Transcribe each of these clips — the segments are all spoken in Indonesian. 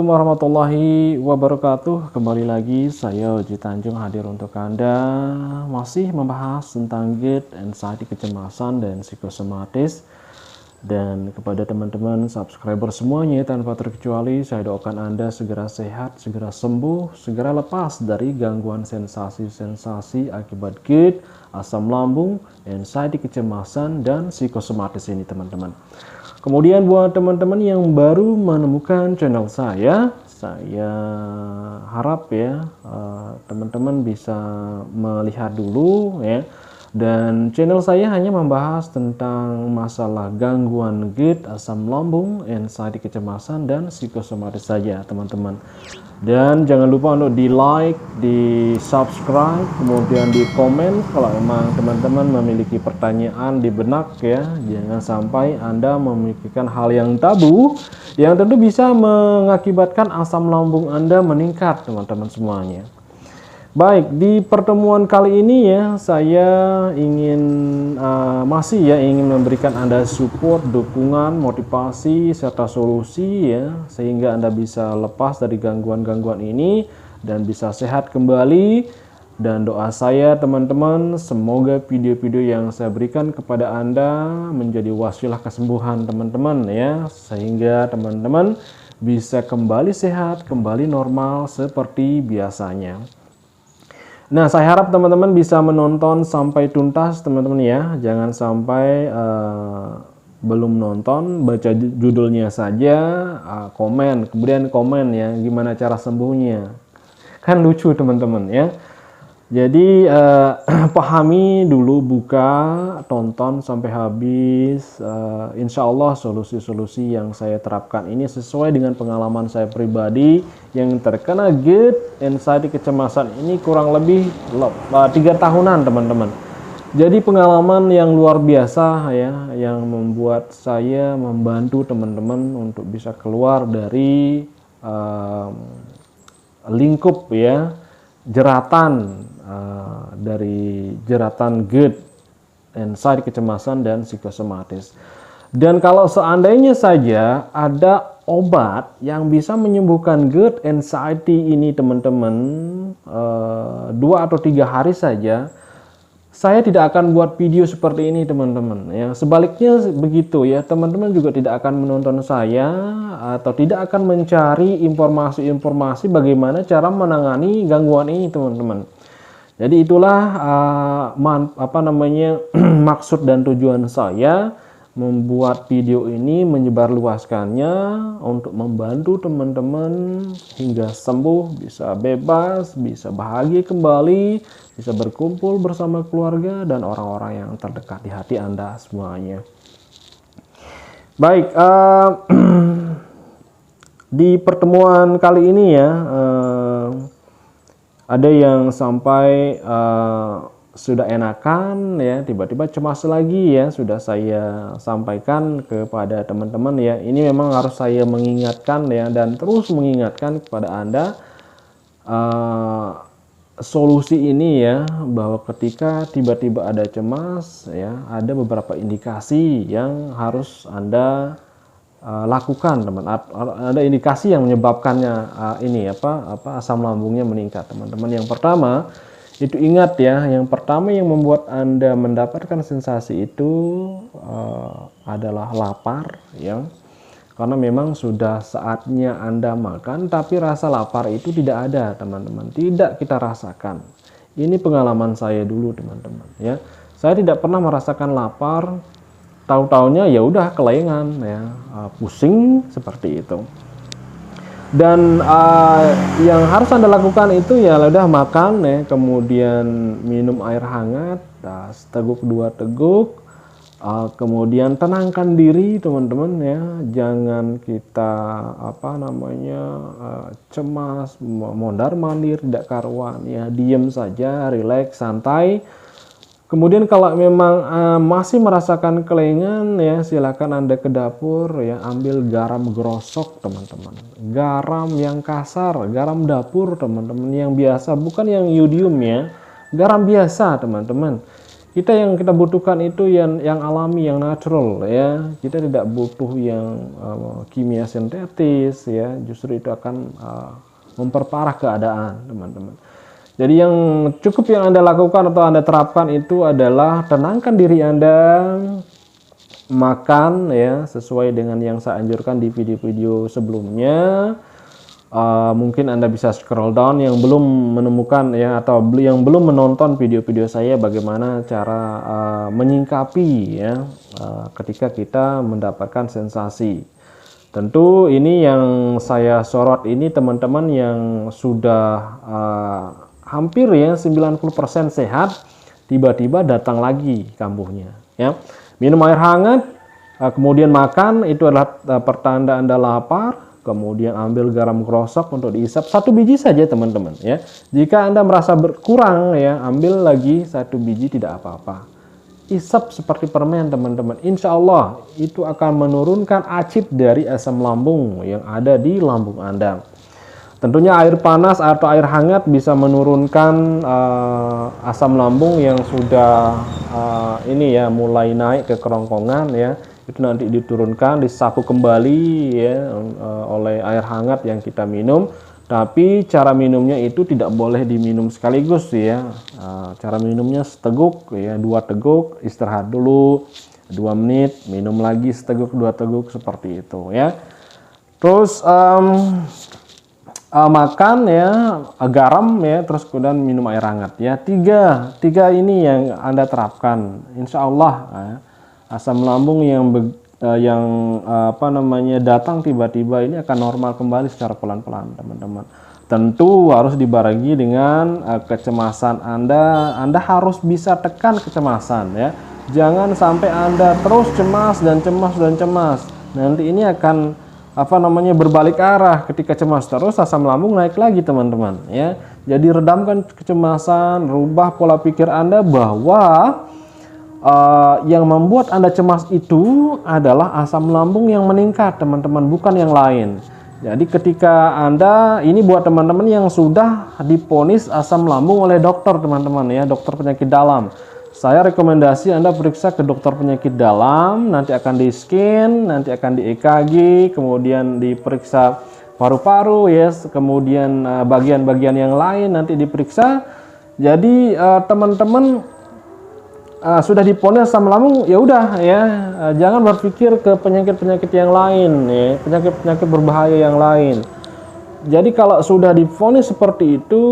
Assalamualaikum warahmatullahi wabarakatuh. Kembali lagi saya Uji Tanjung hadir untuk Anda, masih membahas tentang gait, anxiety, kecemasan dan psikosomatis. Dan kepada teman-teman subscriber semuanya tanpa terkecuali, saya doakan Anda segera sehat, segera sembuh, segera lepas dari gangguan sensasi-sensasi akibat gait, asam lambung, anxiety, kecemasan dan psikosomatis ini teman-teman. Kemudian buat teman-teman yang baru menemukan channel saya harap ya teman-teman bisa melihat dulu ya. Dan channel saya hanya membahas tentang masalah gangguan gait, asam lambung, anxiety, kecemasan dan psikosomatis saja teman-teman. Dan jangan lupa untuk di like, di subscribe, kemudian di komen kalau memang teman-teman memiliki pertanyaan di benak ya. Jangan sampai Anda memikirkan hal yang tabu yang tentu bisa mengakibatkan asam lambung Anda meningkat teman-teman semuanya. Baik, di pertemuan kali ini ya saya ingin memberikan Anda support, dukungan, motivasi serta solusi ya, sehingga Anda bisa lepas dari gangguan-gangguan ini dan bisa sehat kembali. Dan doa saya teman-teman, semoga video-video yang saya berikan kepada Anda menjadi wasilah kesembuhan teman-teman ya, sehingga teman-teman bisa kembali sehat, kembali normal seperti biasanya. Nah, saya harap teman-teman bisa menonton sampai tuntas teman-teman ya. Jangan sampai belum nonton, baca judulnya saja, komen, kemudian komen ya, gimana cara sembuhnya. Kan lucu teman-teman ya. Jadi pahami dulu, buka, tonton sampai habis. Insya Allah solusi-solusi yang saya terapkan ini sesuai dengan pengalaman saya pribadi yang terkena gait, anxiety, kecemasan ini kurang lebih 3 tahunan teman-teman. Jadi pengalaman yang luar biasa ya, yang membuat saya membantu teman-teman untuk bisa keluar dari lingkup ya, jeratan dari jeratan gait, anxiety, kecemasan dan psikosomatis. Dan kalau seandainya saja ada obat yang bisa menyembuhkan gait, anxiety ini teman-teman 2 atau 3 hari saja, saya tidak akan buat video seperti ini teman-teman ya. Sebaliknya begitu ya, teman-teman juga tidak akan menonton saya atau tidak akan mencari informasi-informasi bagaimana cara menangani gangguan ini teman-teman. Jadi itulah maksud dan tujuan saya membuat video ini, menyebarluaskannya untuk membantu teman-teman hingga sembuh, bisa bebas, bisa bahagia kembali, bisa berkumpul bersama keluarga dan orang-orang yang terdekat di hati Anda semuanya. Baik, di pertemuan kali ini ya, ada yang sampai sudah enakan ya, tiba-tiba cemas lagi ya, sudah saya sampaikan kepada teman-teman ya. Ini memang harus saya mengingatkan ya, dan terus mengingatkan kepada Anda solusi ini ya, bahwa ketika tiba-tiba ada cemas ya, ada beberapa indikasi yang harus Anda lakukan teman. Ada indikasi yang menyebabkannya asam lambungnya meningkat teman-teman. Yang pertama itu, ingat ya, yang pertama yang membuat Anda mendapatkan sensasi itu adalah lapar ya, karena memang sudah saatnya Anda makan tapi rasa lapar itu tidak ada teman-teman, tidak kita rasakan. Ini pengalaman saya dulu teman-teman ya, saya tidak pernah merasakan lapar. Tahu-taunya ya udah kelengan ya, pusing seperti itu. Dan yang harus Anda lakukan itu ya udah makan ya, kemudian minum air hangat, seteguk 2 teguk, kemudian tenangkan diri teman-teman ya, jangan kita cemas, mondar-mandir, tidak karuan ya, diem saja, rileks, santai. Kemudian kalau memang masih merasakan kelengan ya, silakan Anda ke dapur ya, ambil garam grosok teman-teman. Garam yang kasar, garam dapur teman-teman, yang biasa, bukan yang iodium ya. Garam biasa teman-teman. Kita yang kita butuhkan itu yang alami, yang natural ya. Kita tidak butuh yang kimia sintetis ya. Justru itu akan memperparah keadaan, teman-teman. Jadi yang cukup yang Anda lakukan atau Anda terapkan itu adalah tenangkan diri Anda, makan ya sesuai dengan yang saya anjurkan di video-video sebelumnya. Mungkin Anda bisa scroll down yang belum menemukan ya, atau yang belum menonton video-video saya bagaimana cara menyingkapi ya ketika kita mendapatkan sensasi. Tentu ini yang saya sorot ini teman-teman yang sudah hampir ya 90% sehat, tiba-tiba datang lagi kambuhnya ya. Minum air hangat, kemudian makan, itu adalah pertanda Anda lapar. Kemudian ambil garam krosok untuk diisap 1 biji saja teman-teman ya. Jika Anda merasa berkurang ya, ambil lagi 1 biji, tidak apa-apa. Isap seperti permen teman-teman. Insya Allah itu akan menurunkan acid dari asam lambung yang ada di lambung Anda. Tentunya air panas atau air hangat bisa menurunkan asam lambung yang sudah ini ya mulai naik ke kerongkongan ya. Itu nanti diturunkan, disapu kembali ya oleh air hangat yang kita minum. Tapi cara minumnya itu tidak boleh diminum sekaligus ya. Cara minumnya seteguk ya, 2 teguk, istirahat dulu 2 menit, minum lagi seteguk 2 teguk seperti itu ya. Terus makan ya, garam ya, terus kemudian minum air hangat ya. Tiga ini yang Anda terapkan, insya Allah ya, asam lambung yang datang tiba-tiba ini akan normal kembali secara pelan-pelan teman-teman. Tentu harus dibarengi dengan kecemasan Anda. Anda harus bisa tekan kecemasan ya. Jangan sampai Anda terus cemas dan cemas dan cemas. Nanti ini akan berbalik arah. Ketika cemas terus, asam lambung naik lagi teman-teman ya. Jadi redamkan kecemasan, rubah pola pikir Anda bahwa yang membuat Anda cemas itu adalah asam lambung yang meningkat teman-teman, bukan yang lain. Jadi ketika Anda, ini buat teman-teman yang sudah diponis asam lambung oleh dokter teman-teman ya, dokter penyakit dalam, saya rekomendasi Anda periksa ke dokter penyakit dalam. Nanti akan di scan, nanti akan di EKG, kemudian diperiksa paru-paru ya, kemudian bagian-bagian yang lain nanti diperiksa. Jadi teman-teman sudah diponis asam lambung, ya udah ya, jangan berpikir ke penyakit-penyakit yang lain ya, penyakit-penyakit berbahaya yang lain. Jadi kalau sudah diponis seperti itu,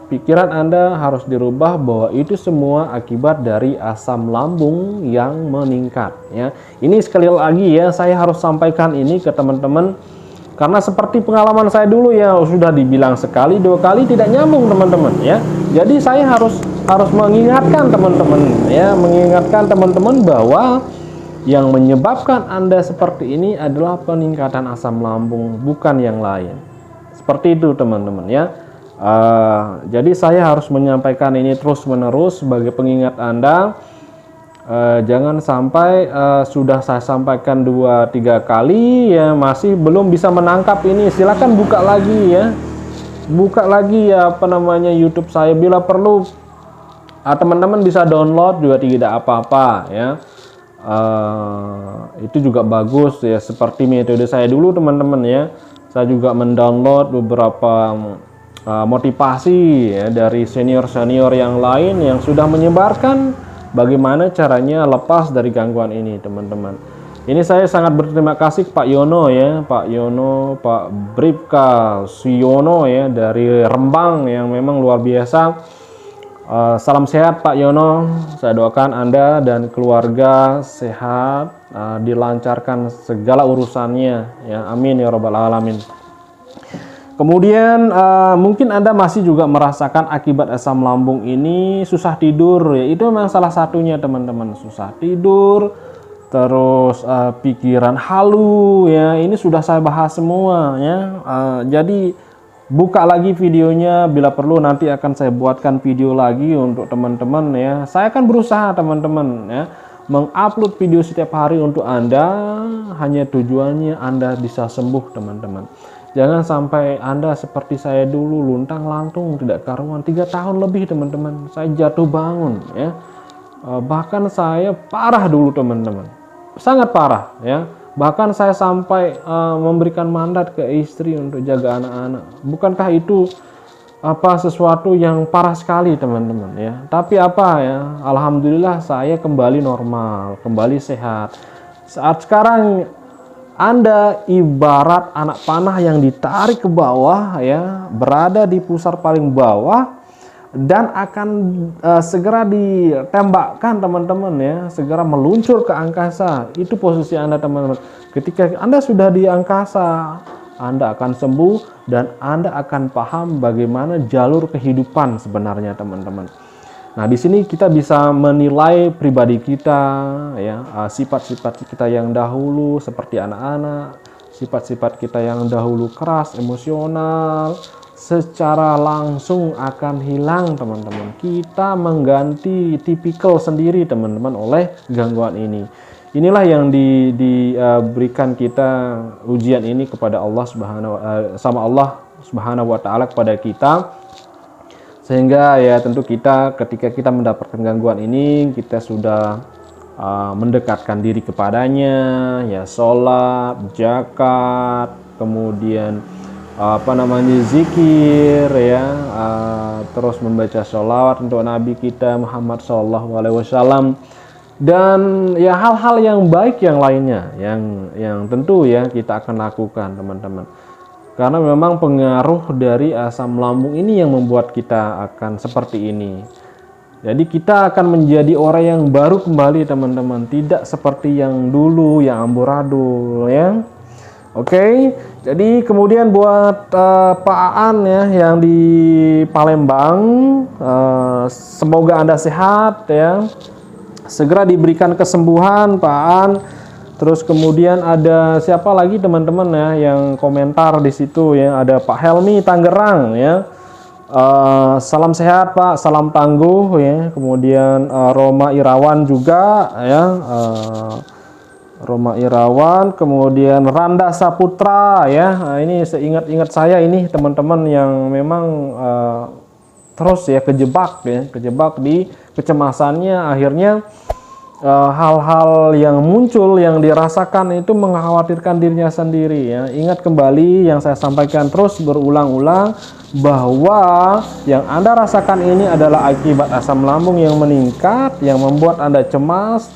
pikiran Anda harus dirubah bahwa itu semua akibat dari asam lambung yang meningkat ya. Ini sekali lagi ya, saya harus sampaikan ini ke teman-teman karena seperti pengalaman saya dulu ya, sudah dibilang sekali 2 kali tidak nyambung teman-teman ya. Jadi saya harus mengingatkan teman-teman ya, mengingatkan teman-teman bahwa yang menyebabkan Anda seperti ini adalah peningkatan asam lambung, bukan yang lain. Seperti itu teman-teman ya. Jadi saya harus menyampaikan ini terus-menerus sebagai pengingat Anda. Jangan sampai sudah saya sampaikan 2-3 kali ya masih belum bisa menangkap ini. Silakan buka lagi ya, YouTube saya. Bila perlu teman-teman bisa download juga, tidak apa-apa ya. Itu juga bagus ya, seperti metode saya dulu teman-teman ya. Saya juga mendownload beberapa motivasi ya dari senior-senior yang lain yang sudah menyebarkan bagaimana caranya lepas dari gangguan ini teman-teman. Ini saya sangat berterima kasih Pak Yono ya, Pak Yono, Pak Bribka Suyono ya dari Rembang yang memang luar biasa. Salam sehat Pak Yono, saya doakan Anda dan keluarga sehat, dilancarkan segala urusannya ya, amin ya robbal alamin. Kemudian mungkin Anda masih juga merasakan akibat asam lambung ini susah tidur ya, itu memang salah satunya teman-teman, susah tidur, terus pikiran halu ya, ini sudah saya bahas semua ya. Jadi buka lagi videonya, bila perlu nanti akan saya buatkan video lagi untuk teman-teman ya. Saya akan berusaha teman-teman ya mengupload video setiap hari untuk Anda, hanya tujuannya Anda bisa sembuh teman-teman. Jangan sampai Anda seperti saya dulu, luntang-lantung tidak karuan 3 tahun lebih teman-teman. Saya jatuh bangun ya. Bahkan saya parah dulu teman-teman, sangat parah ya. Bahkan saya sampai memberikan mandat ke istri untuk jaga anak-anak. Bukankah itu sesuatu yang parah sekali teman-teman ya? Tapi alhamdulillah saya kembali normal, kembali sehat. Saat sekarang Anda ibarat anak panah yang ditarik ke bawah ya, berada di pusar paling bawah dan akan segera ditembakkan teman-teman ya, segera meluncur ke angkasa. Itu posisi Anda teman-teman. Ketika Anda sudah di angkasa, Anda akan sembuh dan Anda akan paham bagaimana jalur kehidupan sebenarnya teman-teman. Nah, di sini kita bisa menilai pribadi kita ya, sifat-sifat kita yang dahulu seperti anak-anak, sifat-sifat kita yang dahulu keras, emosional, secara langsung akan hilang teman-teman. Kita mengganti tipikal sendiri teman-teman oleh gangguan ini. Inilah yang diberikan kita ujian ini kepada Allah Subhanahu wa taala kepada kita. Sehingga ya tentu kita ketika kita mendapatkan gangguan ini, kita sudah mendekatkan diri kepadanya ya, sholat, zakat, kemudian zikir ya, terus membaca sholawat untuk Nabi kita Muhammad SAW, dan ya hal-hal yang baik yang lainnya yang tentu ya kita akan lakukan teman-teman, karena memang pengaruh dari asam lambung ini yang membuat kita akan seperti ini. Jadi kita akan menjadi orang yang baru kembali teman-teman, tidak seperti yang dulu yang amburadul ya. Oke, jadi kemudian buat Pak Aan ya yang di Palembang, semoga Anda sehat ya, segera diberikan kesembuhan Pak Aan. Terus kemudian ada siapa lagi teman-teman ya yang komentar di situ ya, ada Pak Helmi Tangerang ya, salam sehat Pak, salam tangguh ya. Kemudian Roma Irawan juga ya, Roma Irawan, kemudian Randa Saputra ya. Nah, ini seingat-ingat saya ini teman-teman yang memang terus ya kejebak di kecemasannya, akhirnya hal-hal yang muncul yang dirasakan itu mengkhawatirkan dirinya sendiri ya. Ingat kembali yang saya sampaikan terus berulang-ulang, bahwa yang Anda rasakan ini adalah akibat asam lambung yang meningkat, yang membuat Anda cemas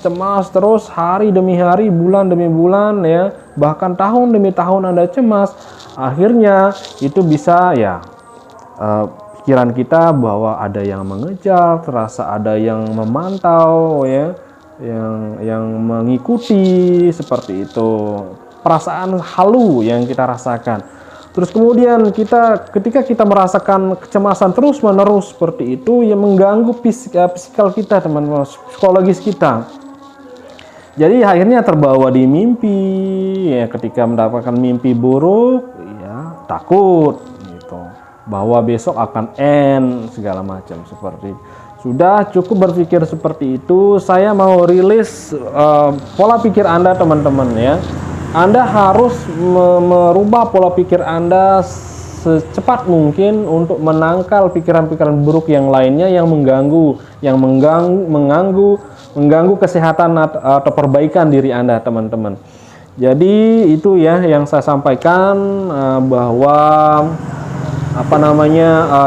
terus hari demi hari, bulan demi bulan ya, bahkan tahun demi tahun Anda cemas. Akhirnya itu bisa ya, pikiran kita bahwa ada yang mengejar, terasa ada yang memantau ya, yang mengikuti, seperti itu. Perasaan halu yang kita rasakan. Terus kemudian ketika kita merasakan kecemasan terus-menerus seperti itu, yang mengganggu psikal kita teman-teman, psikologis kita. Jadi akhirnya terbawa di mimpi ya, ketika mendapatkan mimpi buruk ya takut gitu, bahwa besok akan end segala macam seperti itu. Sudah cukup berpikir seperti itu, saya mau rilis pola pikir Anda teman-teman ya. Anda harus merubah pola pikir Anda secepat mungkin untuk menangkal pikiran-pikiran buruk yang lainnya yang mengganggu kesehatan atau perbaikan diri Anda teman-teman. Jadi itu ya yang saya sampaikan, bahwa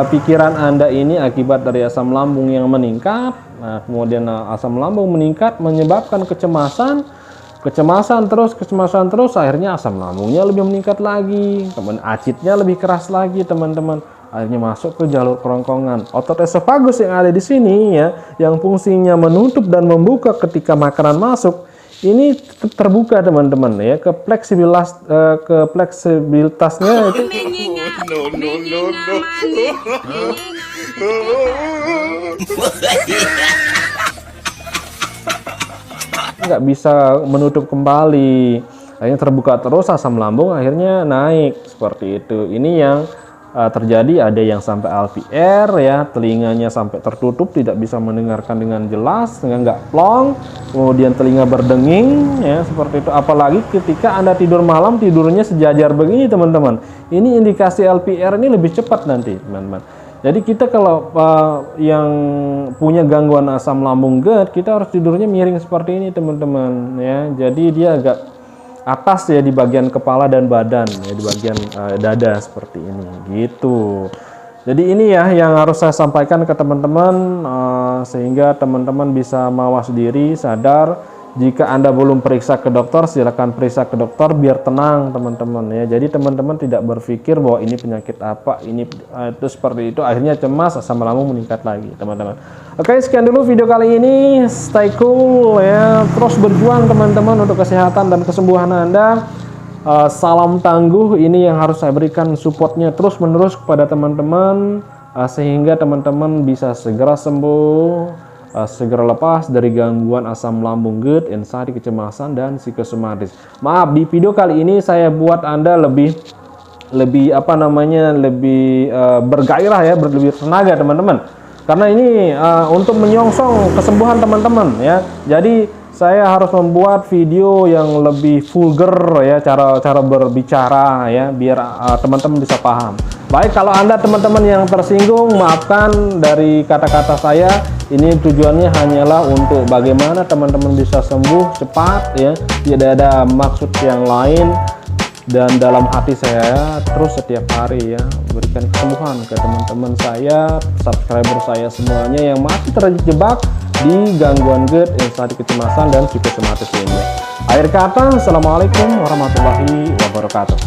pikiran Anda ini akibat dari asam lambung yang meningkat. Nah, kemudian asam lambung meningkat menyebabkan kecemasan terus, akhirnya asam lambungnya lebih meningkat lagi, kemudian acidnya lebih keras lagi teman-teman, akhirnya masuk ke jalur kerongkongan. Otot esofagus yang ada di sini ya, yang fungsinya menutup dan membuka ketika makanan masuk, ini terbuka teman-teman ya, ke fleksibilitasnya itu nggak bisa menutup kembali, akhirnya terbuka terus, asam lambung akhirnya naik seperti itu. Ini yang terjadi, ada yang sampai LPR ya, telinganya sampai tertutup, tidak bisa mendengarkan dengan jelas, nggak plong, kemudian telinga berdenging ya, seperti itu. Apalagi ketika Anda tidur malam, tidurnya sejajar begini teman-teman, ini indikasi LPR ini lebih cepat nanti teman-teman. Jadi kita kalau yang punya gangguan asam lambung GERD, kita harus tidurnya miring seperti ini teman-teman ya. Jadi dia agak atas ya di bagian kepala dan badan ya, di bagian dada seperti ini gitu. Jadi ini ya yang harus saya sampaikan ke teman-teman, sehingga teman-teman bisa mawas diri, sadar. Jika Anda belum periksa ke dokter, silakan periksa ke dokter biar tenang teman-teman ya. Jadi teman-teman tidak berpikir bahwa ini penyakit apa, ini itu seperti itu, akhirnya cemas, asam lambung meningkat lagi teman-teman. Oke, sekian dulu video kali ini. Stay cool ya, terus berjuang teman-teman untuk kesehatan dan kesembuhan Anda. Salam tangguh, ini yang harus saya berikan supportnya terus menerus kepada teman-teman, sehingga teman-teman bisa segera sembuh, segera lepas dari gangguan asam lambung GERD, anxiety, kecemasan, dan psikosomatis. Maaf, di video kali ini saya buat Anda lebih bergairah ya, lebih tenaga teman-teman. Karena ini untuk menyongsong kesembuhan teman-teman ya. Jadi saya harus membuat video yang lebih vulgar ya, cara berbicara ya, biar teman-teman bisa paham. Baik, kalau Anda teman-teman yang tersinggung, maafkan dari kata-kata saya. Ini tujuannya hanyalah untuk bagaimana teman-teman bisa sembuh cepat ya, tidak ada maksud yang lain. Dan dalam hati saya terus setiap hari ya berikan kesembuhan ke teman-teman saya, subscriber saya semuanya yang masih terjebak di gangguan GERD, anxiety, kecemasan, dan psikosomatis lainnya. Akhir kata, assalamualaikum warahmatullahi wabarakatuh.